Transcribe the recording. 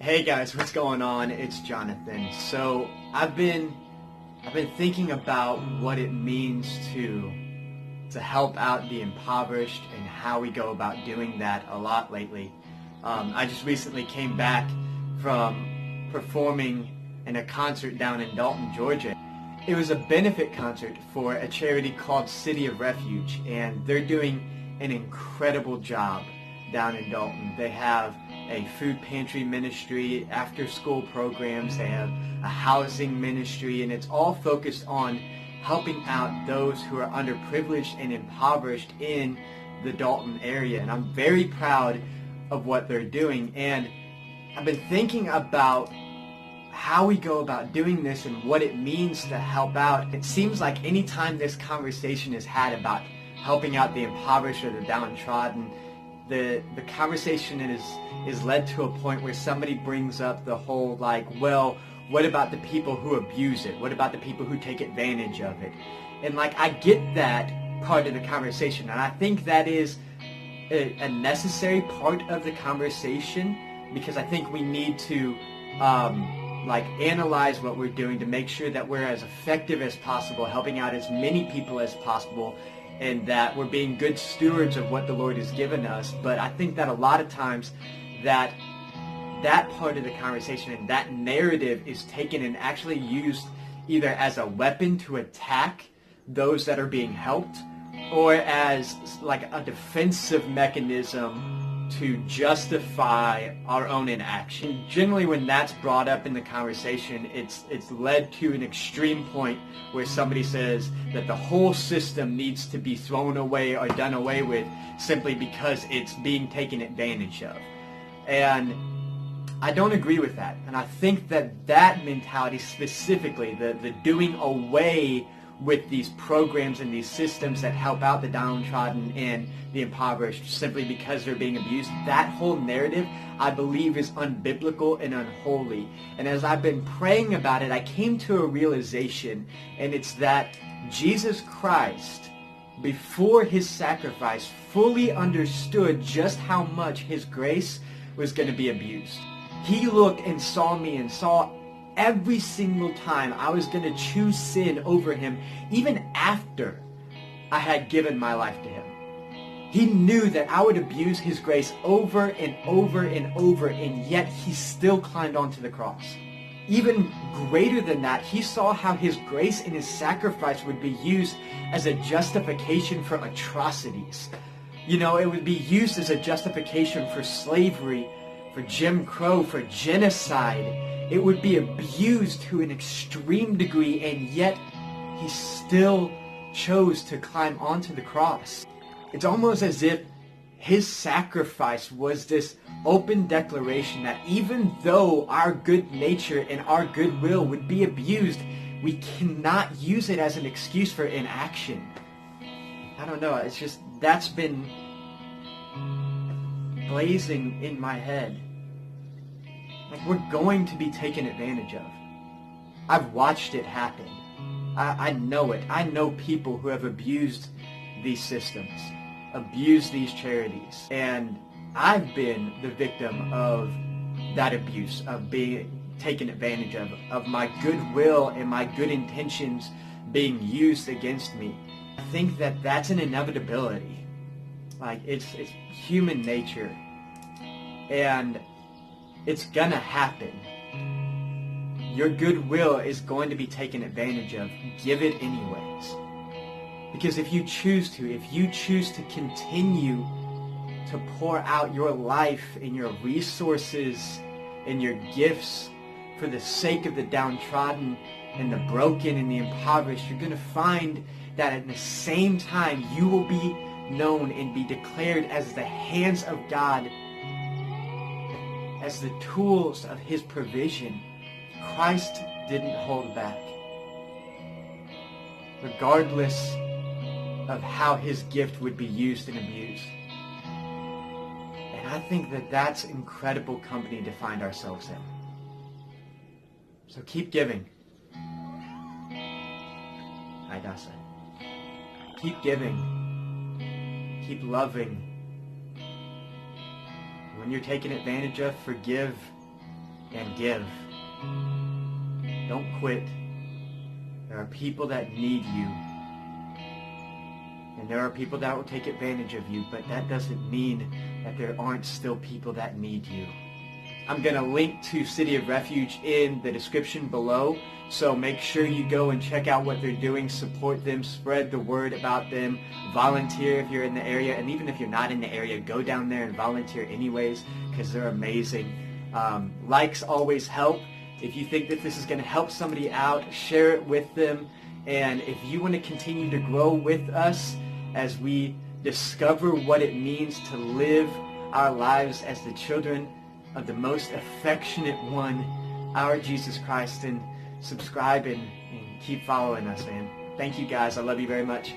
Hey guys, what's going on? It's Jonathan. So I've been thinking about what it means to help out the impoverished and how we go about doing that a lot lately. I just recently came back from performing in a concert down in Dalton, Georgia. It was a benefit concert for a charity called City of Refuge, and they're doing an incredible job down in Dalton. They have a food pantry ministry, after-school programs, they have a housing ministry, and it's all focused on helping out those who are underprivileged and impoverished in the Dalton area. And I'm very proud of what they're doing, and I've been thinking about how we go about doing this and what it means to help out. It seems like anytime this conversation is had about helping out the impoverished or the downtrodden, the conversation is led to a point where somebody brings up the whole well, what about the people who abuse it? What about the people who take advantage of it? And I get that part of the conversation, and I think that is a necessary part of the conversation, because I think we need to analyze what we're doing to make sure that we're as effective as possible, helping out as many people as possible, and that we're being good stewards of what the Lord has given us. But I think that a lot of times that part of the conversation and that narrative is taken and actually used either as a weapon to attack those that are being helped, or as a defensive mechanism to justify our own inaction. Generally, when that's brought up in the conversation, it's led to an extreme point where somebody says that the whole system needs to be thrown away or done away with simply because it's being taken advantage of. And I don't agree with that. And I think that mentality specifically, the doing away with these programs and these systems that help out the downtrodden and the impoverished simply because they're being abused, that whole narrative, I believe, is unbiblical and unholy. And as I've been praying about it, I came to a realization, and it's that Jesus Christ, before his sacrifice, fully understood just how much his grace was going to be abused. He looked and saw me and saw every single time I was going to choose sin over him, even after I had given my life to him. He knew that I would abuse his grace over and over and over, and yet he still climbed onto the cross. Even greater than that, he saw how his grace and his sacrifice would be used as a justification for atrocities. It would be used as a justification for slavery, for Jim Crow, for genocide. It would be abused to an extreme degree, and yet he still chose to climb onto the cross. It's almost as if his sacrifice was this open declaration that even though our good nature and our goodwill would be abused, we cannot use it as an excuse for inaction. I don't know, it's just, that's been blazing in my head. We're going to be taken advantage of. I've watched it happen. I know it. I know people who have abused these systems, abused these charities, and I've been the victim of that abuse, of being taken advantage of my goodwill and my good intentions being used against me. I think that that's an inevitability. It's human nature, and it's gonna happen. Your goodwill is going to be taken advantage of. Give it anyways. Because if you choose to continue to pour out your life and your resources and your gifts for the sake of the downtrodden and the broken and the impoverished, you're going to find that at the same time you will be known and be declared as the hands of God, as the tools of his provision. Christ didn't hold back. Regardless of how his gift would be used and abused. And I think that that's incredible company to find ourselves in. So keep giving. Idasa. Keep giving. Keep loving. When you're taken advantage of, forgive and give. Don't quit. There are people that need you. And there are people that will take advantage of you, but that doesn't mean that there aren't still people that need you. I'm going to link to City of Refuge in the description below, so make sure you go and check out what they're doing, support them, spread the word about them, volunteer if you're in the area, and even if you're not in the area, go down there and volunteer anyways, because they're amazing. Likes always help. If you think that this is going to help somebody out, share it with them. And if you want to continue to grow with us as we discover what it means to live our lives as the children of the most affectionate one, our Jesus Christ, and subscribe and keep following us, man. Thank you guys. I love you very much.